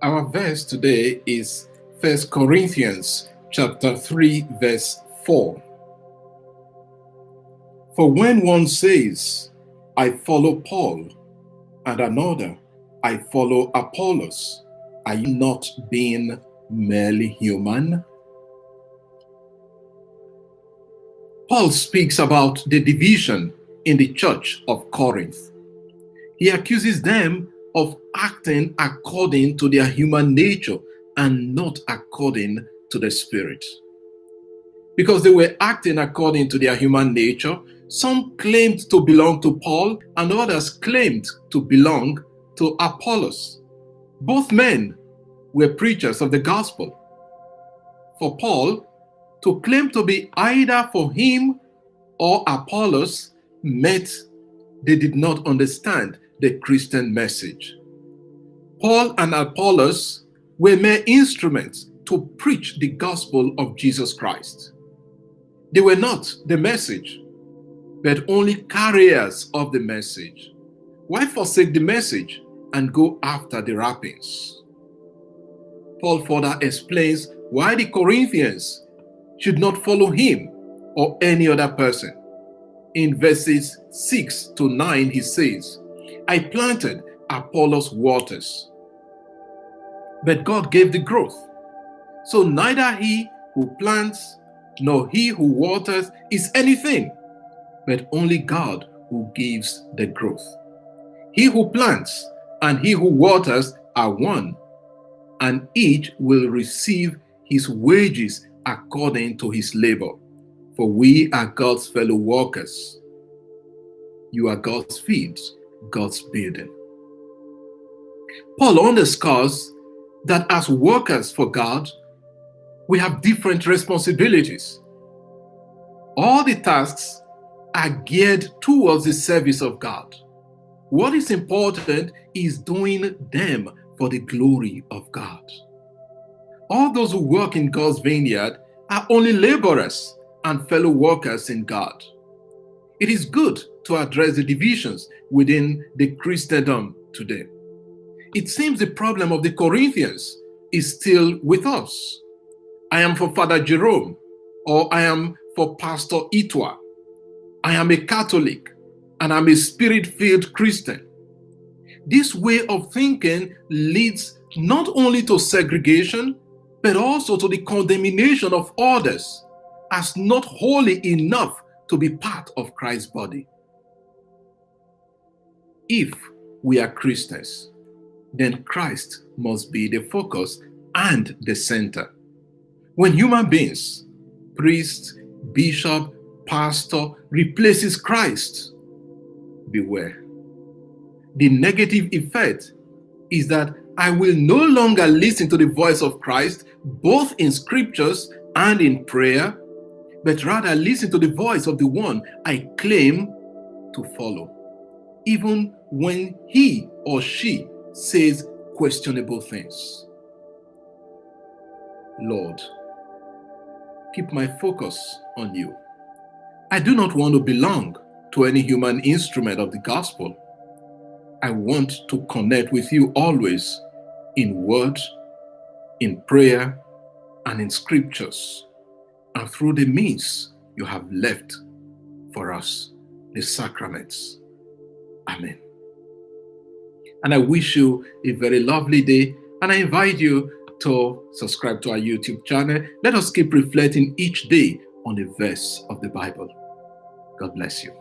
Our verse today is 1 Corinthians chapter 3, verse 4. For when one says, I follow Paul, and another, I follow Apollos, are you not being merely human? Paul speaks about the division in the church of Corinth. He accuses them of acting according to their human nature and not according to the Spirit. Because they were acting according to their human nature, some claimed to belong to Paul and others claimed to belong to Apollos. Both men were preachers of the gospel. For Paul, to claim to be either for him or Apollos meant they did not understand the Christian message. Paul and Apollos were mere instruments to preach the gospel of Jesus Christ. They were not the message, but only carriers of the message. Why forsake the message and go after the wrappings? Paul further explains why the Corinthians should not follow him or any other person. In verses 6 to 9, he says, I planted, Apollos waters, but God gave the growth. So neither he who plants nor he who waters is anything, but only God who gives the growth. He who plants and he who waters are one, and each will receive his wages according to his labor. For we are God's fellow workers. You are God's fields, God's building. Paul underscores that as workers for God, we have different responsibilities. All the tasks are geared towards the service of God. What is important is doing them for the glory of God. All those who work in God's vineyard are only laborers and fellow workers in God. It is good to address the divisions within the Christendom today. It seems the problem of the Corinthians is still with us. I am for Father Jerome, or I am for Pastor Ituah. I am a Catholic, and I'm a Spirit-filled Christian. This way of thinking leads not only to segregation, but also to the condemnation of others as not holy enough to be part of Christ's body. If we are Christians, then Christ must be the focus and the center. When human beings, priest, bishop, pastor, replaces Christ, beware. The negative effect is that I will no longer listen to the voice of Christ, both in scriptures and in prayer, but rather listen to the voice of the one I claim to follow, even when he or she says questionable things. Lord, keep my focus on you. I do not want to belong to any human instrument of the gospel. I want to connect with you always in word, in prayer, and in scriptures, and through the means you have left for us, the sacraments. Amen. And I wish you a very lovely day, and I invite you to subscribe to our YouTube channel. Let us keep reflecting each day on a verse of the Bible. God bless you.